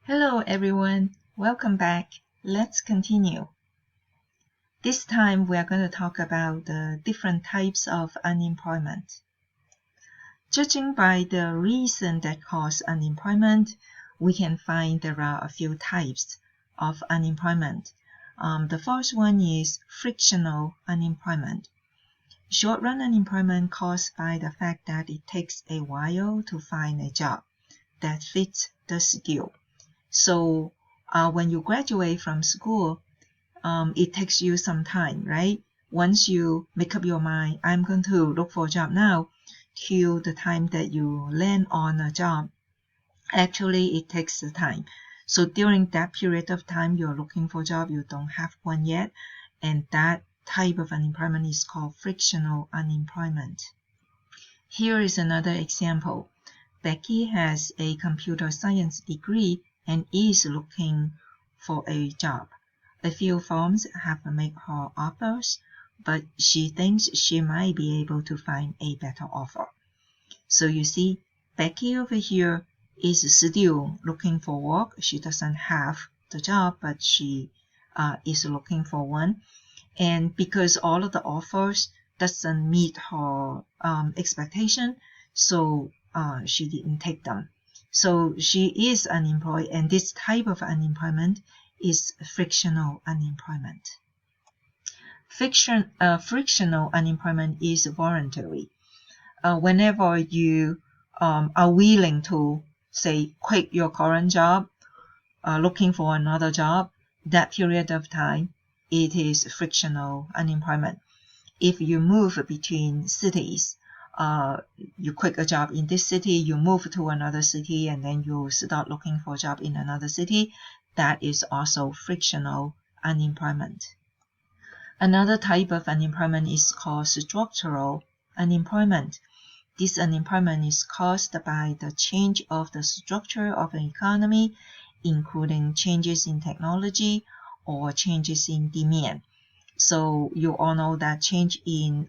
Hello everyone, welcome back. Let's continue. This time we are going to talk about the different types of unemployment. Judging by the reason that cause unemployment, we can find there are a few types of unemployment. The first one is frictional unemployment. Short-run unemployment caused by the fact that it takes a while to find a job that fits the skill. So when you graduate from school, it takes you some time, right? Once you make up your mind, I'm going to look for a job now, till the time that you land on a job, actually it takes the time. So during that period of time you're looking for a job, you don't have one yet, and that type of unemployment is called frictional unemployment. Here is another example. Becky has a computer science degree and is looking for a job. A few firms have made her offers, but she thinks she might be able to find a better offer. So you see, Becky over here is still looking for work. She doesn't have the job, but she is looking for one. And because all of the offers doesn't meet her expectation, so she didn't take them. So she is unemployed, and this type of unemployment is frictional unemployment. Frictional unemployment is voluntary. Whenever you are willing to, say, quit your current job, looking for another job, that period of time, it is frictional unemployment. If you move between cities, you quit a job in this city, you move to another city, and then you start looking for a job in another city, that is also frictional unemployment. Another type of unemployment is called structural unemployment. This unemployment is caused by the change of the structure of an economy, including changes in technology or changes in demand. So you all know that change in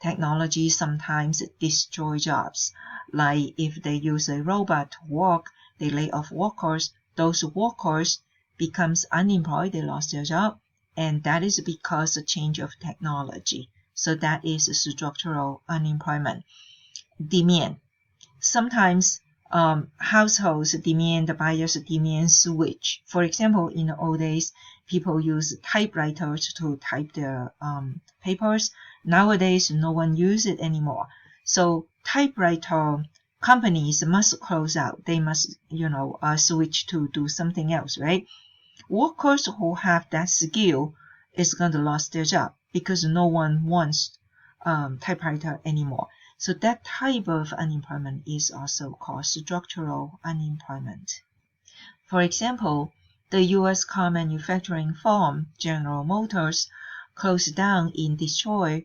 technology sometimes destroy jobs. Like if they use a robot to work, they lay off workers. Those workers becomes unemployed, they lost their job, and that is because of change of technology. So that is structural unemployment. Demand. Sometimes households demand, the buyers demand switch. For example, in the old days, people use typewriters to type their papers. Nowadays, no one uses it anymore. So typewriter companies must close out. They must, switch to do something else, right? Workers who have that skill is going to lose their job because no one wants typewriter anymore. So that type of unemployment is also called structural unemployment. For example, the U.S. car manufacturing firm General Motors closed down in Detroit,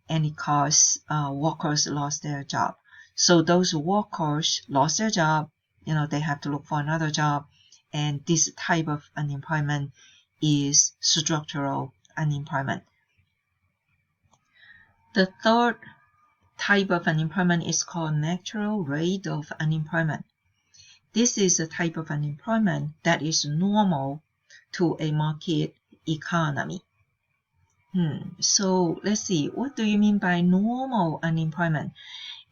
and it caused workers lost their job. So those workers lost their job, they have to look for another job, and this type of unemployment is structural unemployment. The third type of unemployment is called natural rate of unemployment. This is a type of unemployment that is normal to a market economy. So let's see, what do you mean by normal unemployment?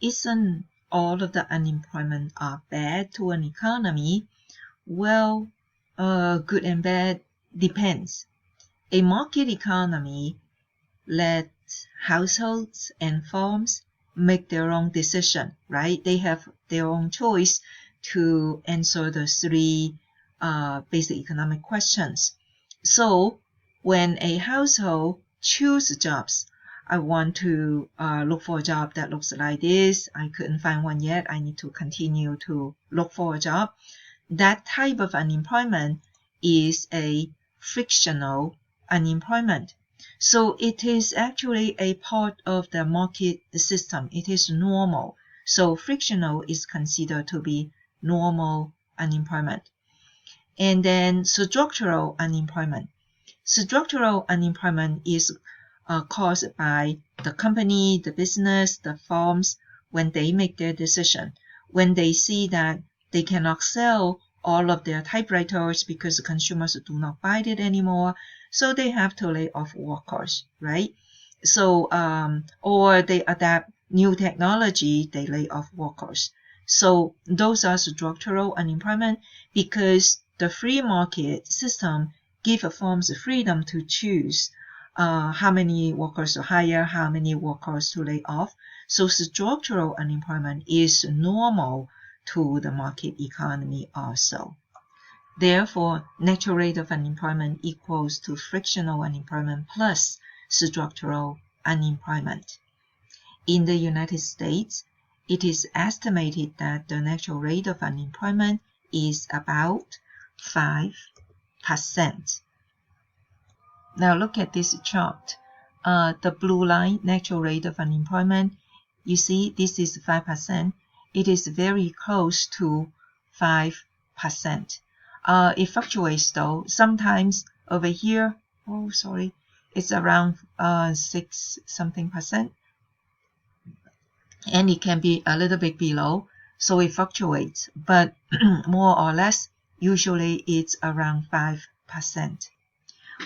Isn't all of the unemployment are bad to an economy? Well, good and bad depends. A market economy lets households and firms make their own decision, right? They have their own choice to answer the three basic economic questions. So when a household chooses jobs, I want to look for a job that looks like this. I couldn't find one yet. I need to continue to look for a job. That type of unemployment is a frictional unemployment. So it is actually a part of the market system. It is normal. So frictional is considered to be normal unemployment. And then structural unemployment. Structural unemployment is caused by the company, the business, the firms, when they make their decision. When they see that they cannot sell all of their typewriters because consumers do not buy it anymore. So they have to lay off workers, right? So, or they adapt new technology, they lay off workers. So those are structural unemployment because the free market system gives firms freedom to choose how many workers to hire, how many workers to lay off. So structural unemployment is normal to the market economy also. Therefore, natural rate of unemployment equals to frictional unemployment plus structural unemployment. In the United States, it is estimated that the natural rate of unemployment is about 5%. Now look at this chart. The blue line, natural rate of unemployment, you see this is 5%. It is very close to 5%. It fluctuates though. Sometimes over here, it's around 6 something percent. And it can be a little bit below, so it fluctuates, but more or less, usually it's around 5%.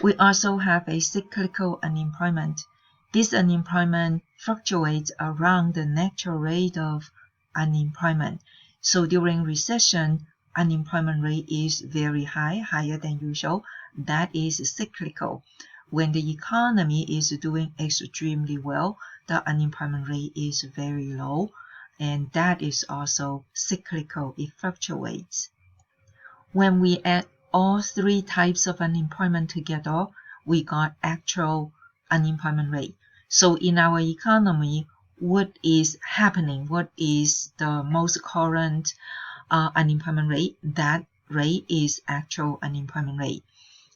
We also have a cyclical unemployment. This unemployment fluctuates around the natural rate of unemployment. So during recession, unemployment rate is very high, higher than usual. That is cyclical. When the economy is doing extremely well, the unemployment rate is very low, and that is also cyclical. It fluctuates. When we add all three types of unemployment together, we got actual unemployment rate. So in our economy, what is happening? What is the most current unemployment rate? That rate is actual unemployment rate.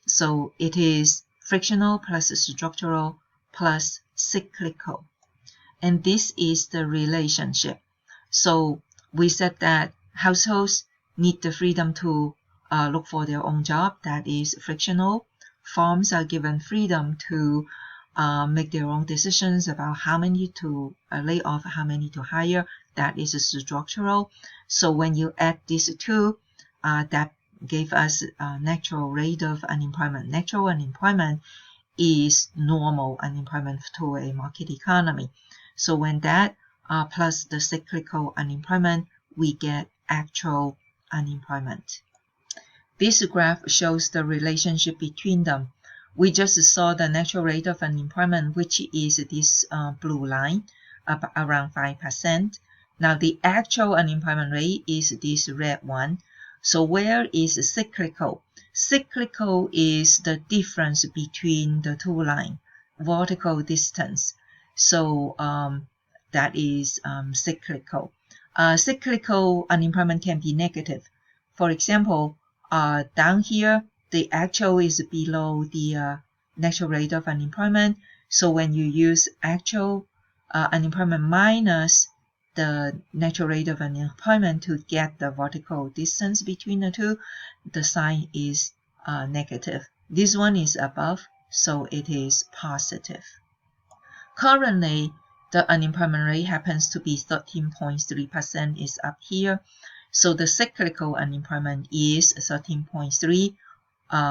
So it is frictional plus structural plus cyclical. And this is the relationship. So we said that households need the freedom to look for their own job. That is frictional. Firms are given freedom to make their own decisions about how many to lay off, how many to hire. That is structural. So when you add these two, that gave us a natural rate of unemployment. Natural unemployment is normal unemployment to a market economy. So when that plus the cyclical unemployment, we get actual unemployment. This graph shows the relationship between them. We just saw the natural rate of unemployment, which is this blue line, around 5%. Now the actual unemployment rate is this red one. So where is cyclical? Cyclical is the difference between the two lines, vertical distance. So that is cyclical. Cyclical unemployment can be negative. For example, down here, the actual is below the natural rate of unemployment. So when you use actual unemployment minus the natural rate of unemployment to get the vertical distance between the two, the sign is negative. This one is above, so it is positive. Currently, the unemployment rate happens to be 13.3% is up here. So the cyclical unemployment is 13.3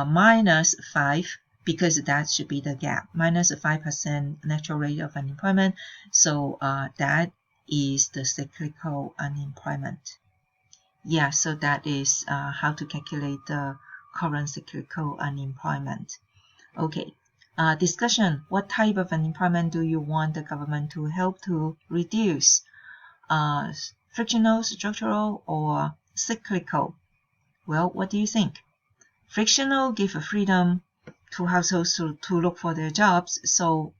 minus 5, because that should be the gap, minus 5% natural rate of unemployment. So that is the cyclical unemployment. Yeah, so that is how to calculate the current cyclical unemployment. Okay, discussion. What type of unemployment do you want the government to help to reduce? Frictional, structural, or cyclical? Well, what do you think? Frictional give freedom to households to look for their jobs, so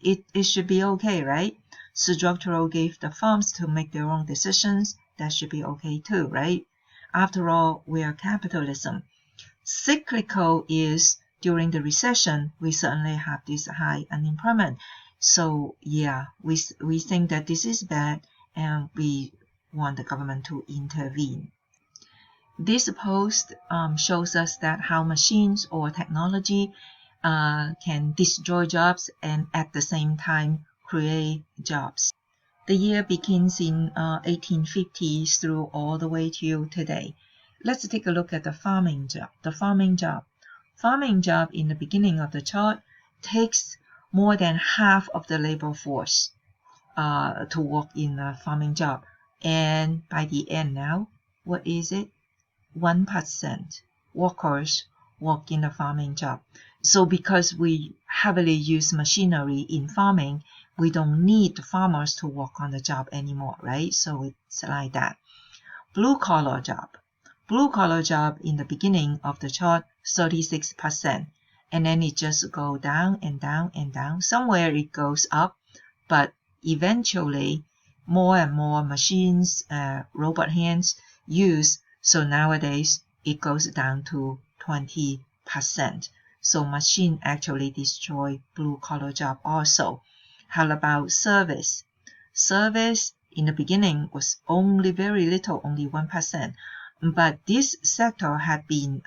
it should be okay, right? Structural gave the firms to make their own decisions. That should be okay too, right? After all, we are capitalism. Cyclical is during the recession, we certainly have this high unemployment. So yeah, we think that this is bad, and we want the government to intervene. This post shows us that how machines or technology can destroy jobs and at the same time create jobs. The year begins in 1850s through all the way to today. let's take a look at the farming job. Farming job in the beginning of the chart takes more than half of the labor force to work in a farming job. And by the end now, what is it? 1% workers work in a farming job. So because we heavily use machinery in farming, we don't need farmers to work on the job anymore, right? So it's like that. Blue collar job in the beginning of the chart, 36%. And then it just go down and down and down. Somewhere it goes up, but eventually more and more machines, robot hands used. So nowadays it goes down to 20%. So machine actually destroy blue collar job also. How about service? Service in the beginning was only very little, only 1%. But this sector had been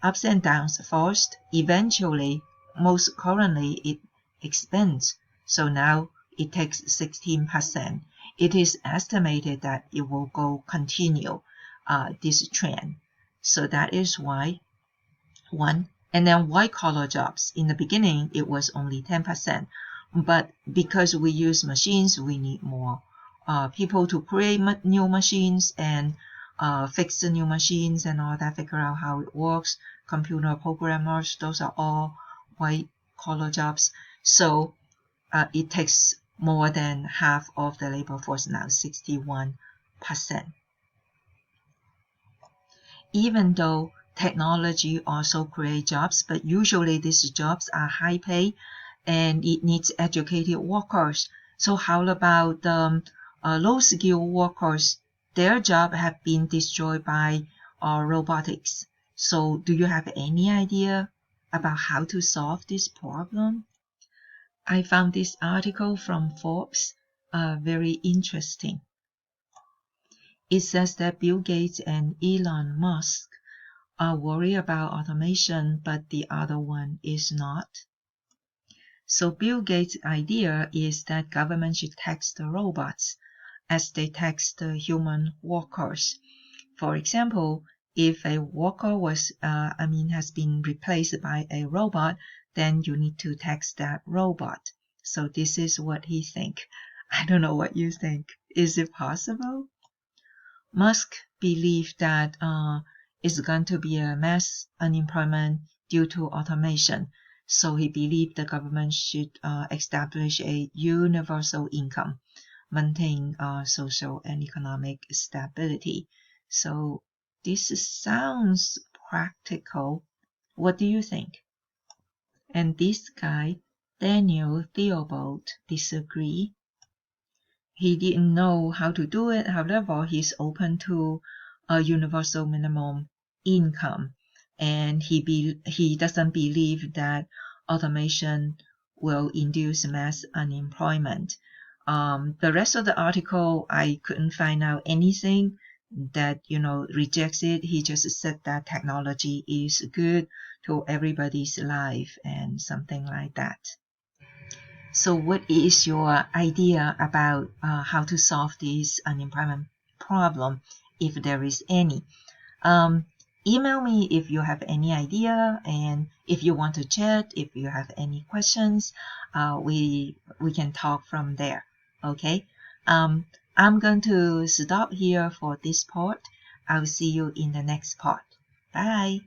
ups and downs first. Eventually, most currently, it expands. So now it takes 16%. It is estimated that it will continue this trend. So that is why one. And then white collar jobs. In the beginning, it was only 10%. But because we use machines, we need more people to create new machines and fix the new machines and all that, figure out how it works. Computer programmers, those are all white collar jobs. So it takes more than half of the labor force now, 61%. Even though technology also creates jobs, but usually these jobs are high pay and it needs educated workers. So how about the low-skilled workers? Their job have been destroyed by robotics. So do you have any idea about how to solve this problem? I found this article from Forbes very interesting. It says that Bill Gates and Elon Musk are worried about automation, but the other one is not. So Bill Gates' idea is that government should tax the robots as they tax the human workers. For example, if a worker has been replaced by a robot, then you need to tax that robot. So this is what he thinks. I don't know what you think. Is it possible? Musk believed that it's going to be a mass unemployment due to automation. So he believed the government should establish a universal income, maintain social and economic stability. So this sounds practical. What do you think? And this guy, Daniel Theobald, disagreed. He didn't know how to do it. However, he's open to a universal minimum income, and he doesn't believe that automation will induce mass unemployment. The rest of the article, I couldn't find out anything that rejects it. He just said that technology is good to everybody's life and something like that. So what is your idea about how to solve this unemployment problem, if there is any? Email me if you have any idea, and if you want to chat, if you have any questions, we can talk from there. Okay. I'm going to stop here for this part. I'll see you in the next part. Bye.